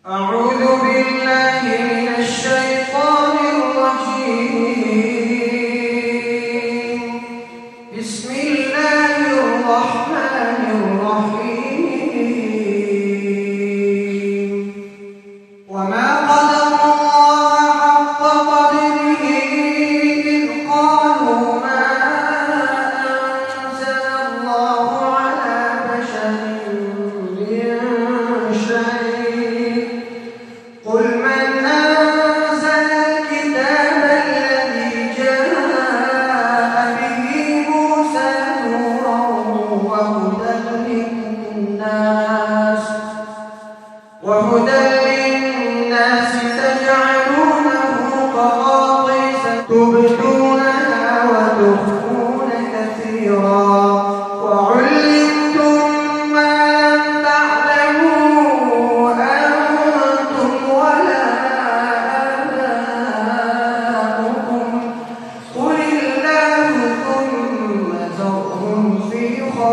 أعوذ بالله من الشيطان الرجيم. بسم الله الرحمن الرحيم. وما قدر الله حق قدره إذ قالوا ما أنزل الله على بشر من شيء. قل من أنزل الكتاب الذي جاء به موسى نورا وهدى للناس تجعلونه قراطيس تبدون